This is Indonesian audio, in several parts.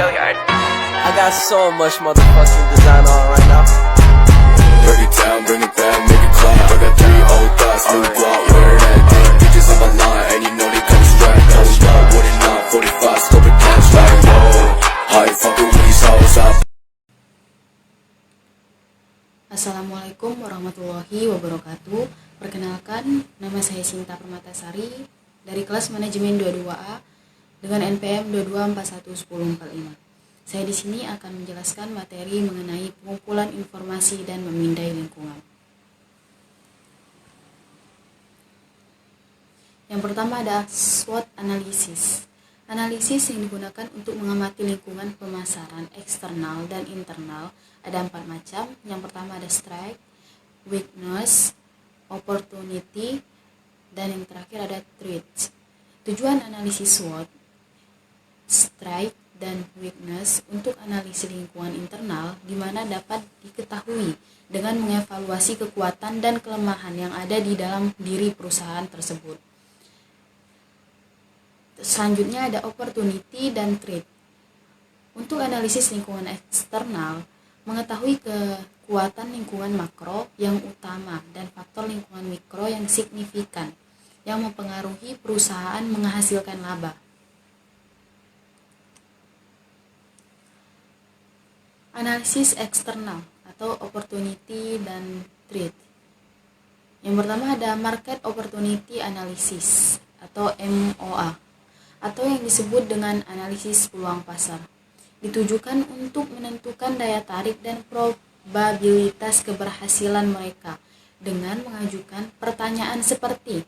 I got so much motherfucking design on right now. Break it down, bring it back, make it clap. I got 3 old thoughts, new guap, wear that thing. Bitches on my line, and you know they come strapped. Hold up, what it not, 45, scope it cash like whoa. How you fucking with these hoes up? Assalamualaikum warahmatullahi wabarakatuh. Perkenalkan, nama saya Sinta Permatasari dari kelas manajemen 22A dengan NPM 22411045. Saya di sini akan menjelaskan materi mengenai pengumpulan informasi dan memindai lingkungan. Yang pertama ada SWOT analisis. Analisis yang digunakan untuk mengamati lingkungan pemasaran eksternal dan internal ada 4 macam. Yang pertama ada strength, weakness, opportunity, dan yang terakhir ada threat. Tujuan analisis SWOT, strength, dan weakness untuk analisis lingkungan internal di mana dapat diketahui dengan mengevaluasi kekuatan dan kelemahan yang ada di dalam diri perusahaan tersebut. Selanjutnya ada opportunity dan threat. Untuk analisis lingkungan eksternal, mengetahui kekuatan lingkungan makro yang utama dan faktor lingkungan mikro yang signifikan yang mempengaruhi perusahaan menghasilkan laba. Analisis eksternal atau opportunity dan threat. Yang pertama ada market opportunity analysis atau MOA atau yang disebut dengan analisis peluang pasar. Ditujukan untuk menentukan daya tarik dan probabilitas keberhasilan mereka dengan mengajukan pertanyaan seperti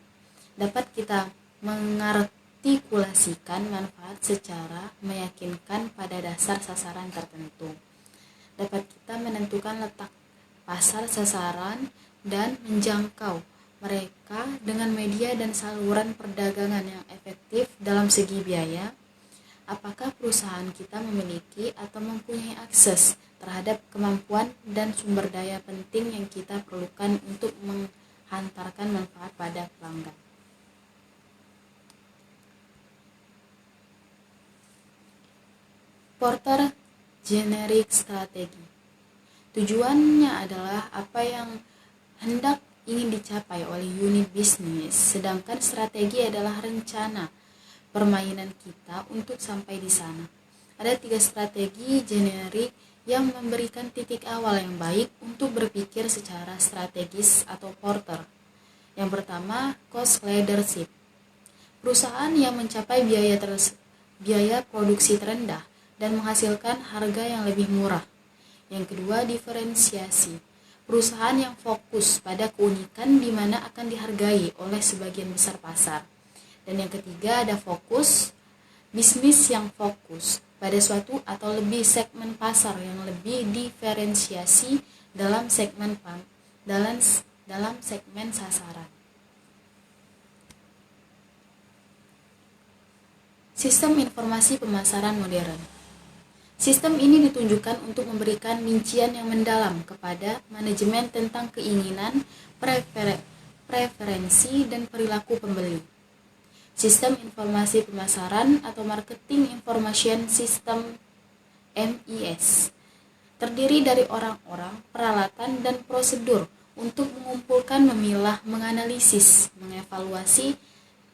dapat kita mengartikulasikan manfaat secara meyakinkan pada dasar sasaran tertentu. Dapat kita menentukan letak pasar sasaran dan menjangkau mereka dengan media dan saluran perdagangan yang efektif dalam segi biaya. Apakah perusahaan kita memiliki atau mempunyai akses terhadap kemampuan dan sumber daya penting yang kita perlukan untuk menghantarkan manfaat pada pelanggan. Porter Generic strategi. Tujuannya adalah apa yang hendak ingin dicapai oleh unit bisnis, sedangkan strategi adalah rencana permainan kita untuk sampai di sana. Ada 3 strategi generik yang memberikan titik awal yang baik untuk berpikir secara strategis atau Porter. Yang pertama, cost leadership. Perusahaan yang mencapai biaya produksi terendah dan menghasilkan harga yang lebih murah. Yang kedua, diferensiasi. Perusahaan yang fokus pada keunikan di mana akan dihargai oleh sebagian besar pasar. Dan yang ketiga ada fokus, bisnis yang fokus pada suatu atau lebih segmen pasar yang lebih diferensiasi dalam segmen sasaran. Sistem informasi pemasaran modern. Sistem ini ditunjukkan untuk memberikan rincian yang mendalam kepada manajemen tentang keinginan, preferensi, dan perilaku pembeli. Sistem informasi pemasaran atau Marketing Information System (MIS) terdiri dari orang-orang, peralatan, dan prosedur untuk mengumpulkan, memilah, menganalisis, mengevaluasi,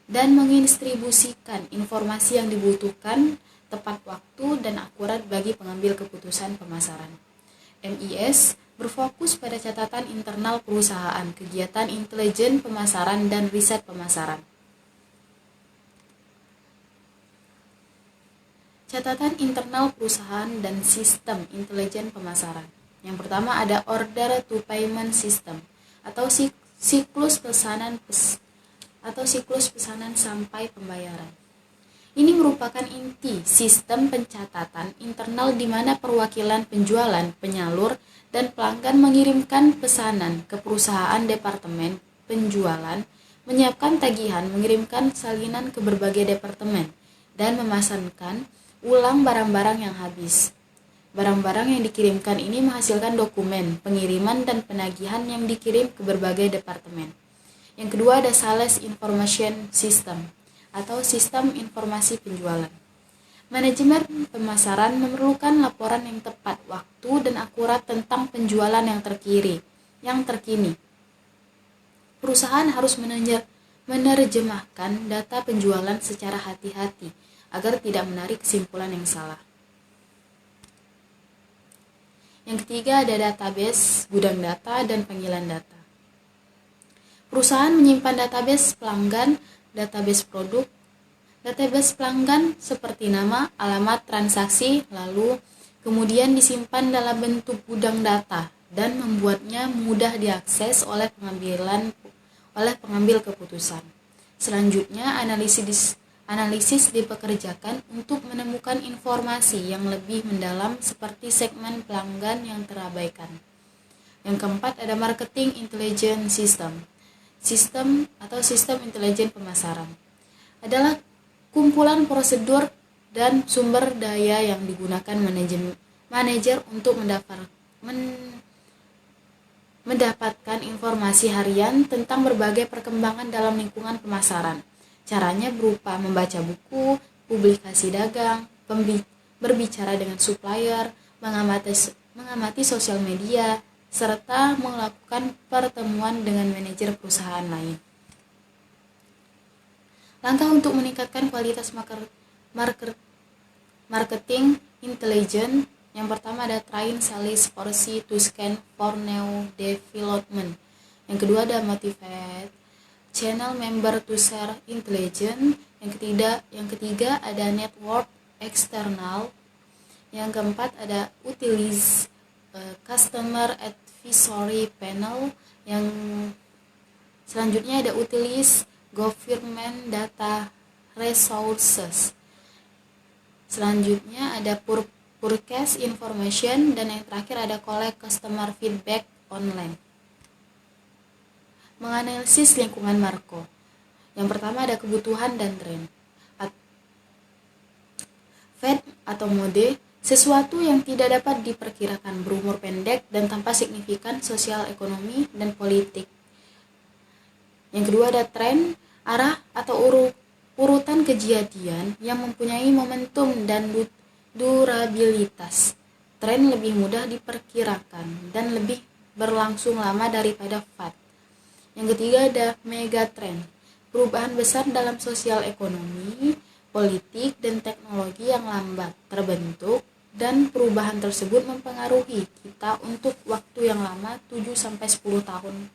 dan mendistribusikan informasi yang dibutuhkan tepat waktu dan akurat bagi pengambil keputusan pemasaran. MIS berfokus pada catatan internal perusahaan, kegiatan intelijen pemasaran, dan riset pemasaran. Catatan internal perusahaan dan sistem intelijen pemasaran. Yang pertama ada order to payment system atau siklus pesanan sampai pembayaran. Ini merupakan inti sistem pencatatan internal di mana perwakilan penjualan, penyalur, dan pelanggan mengirimkan pesanan ke perusahaan departemen penjualan, menyiapkan tagihan, mengirimkan salinan ke berbagai departemen, dan memesankan ulang barang-barang yang habis. Barang-barang yang dikirimkan ini menghasilkan dokumen, pengiriman, dan penagihan yang dikirim ke berbagai departemen. Yang kedua ada Sales Information System atau sistem informasi penjualan. Manajemen pemasaran memerlukan laporan yang tepat waktu dan akurat tentang penjualan yang terkini. Perusahaan harus menerjemahkan data penjualan secara hati-hati agar tidak menarik kesimpulan yang salah. Yang ketiga ada database, gudang data, dan panggilan data. Perusahaan menyimpan database pelanggan, database produk. Database pelanggan seperti nama, alamat, transaksi, lalu kemudian disimpan dalam bentuk gudang data dan membuatnya mudah diakses oleh pengambil keputusan. Selanjutnya, analisis dipekerjakan untuk menemukan informasi yang lebih mendalam seperti segmen pelanggan yang terabaikan. Yang keempat ada marketing intelligence system. Sistem intelijen pemasaran adalah kumpulan prosedur dan sumber daya yang digunakan manajer untuk mendapatkan informasi harian tentang berbagai perkembangan dalam lingkungan pemasaran. Caranya berupa membaca buku, publikasi dagang, berbicara dengan supplier, mengamati sosial media, serta melakukan pertemuan dengan manajer perusahaan lain. Langkah untuk meningkatkan kualitas marketing intelligence. Yang pertama ada train sales force to scan for new development. Yang kedua ada motivate channel member to share intelligence. Yang ketiga ada network external. Yang keempat ada utilize customer advisory panel. Yang selanjutnya ada utilize government data resources. Selanjutnya ada purchase information, dan yang terakhir ada collect customer feedback online. Menganalisis lingkungan Marko. Yang pertama ada kebutuhan dan tren. Fad atau mode, sesuatu yang tidak dapat diperkirakan, berumur pendek dan tanpa signifikan sosial, ekonomi, dan politik. Yang kedua ada tren, arah atau urutan kejadian yang mempunyai momentum dan durabilitas. Tren lebih mudah diperkirakan dan lebih berlangsung lama daripada fad. Yang ketiga ada megatrend, perubahan besar dalam sosial, ekonomi, politik, dan teknologi yang lambat terbentuk, dan perubahan tersebut mempengaruhi kita untuk waktu yang lama 7-10 tahun.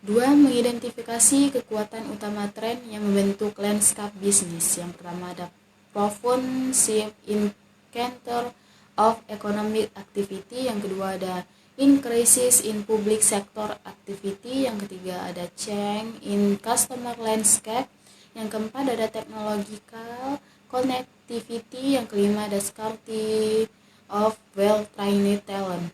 2. Mengidentifikasi kekuatan utama tren yang membentuk landscape bisnis. Yang pertama ada profound shift in center of economic activity. Yang kedua ada increases in public sector activity. Yang ketiga ada change in customer landscape. Yang keempat ada technological connectivity. Yang kelima ada scarcity of well-trained talent.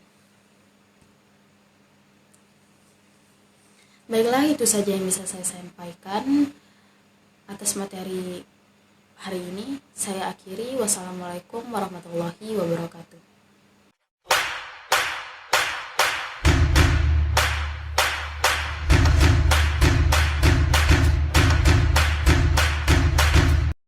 Baiklah, itu saja yang bisa saya sampaikan atas materi hari ini. Saya akhiri. Wassalamualaikum warahmatullahi wabarakatuh.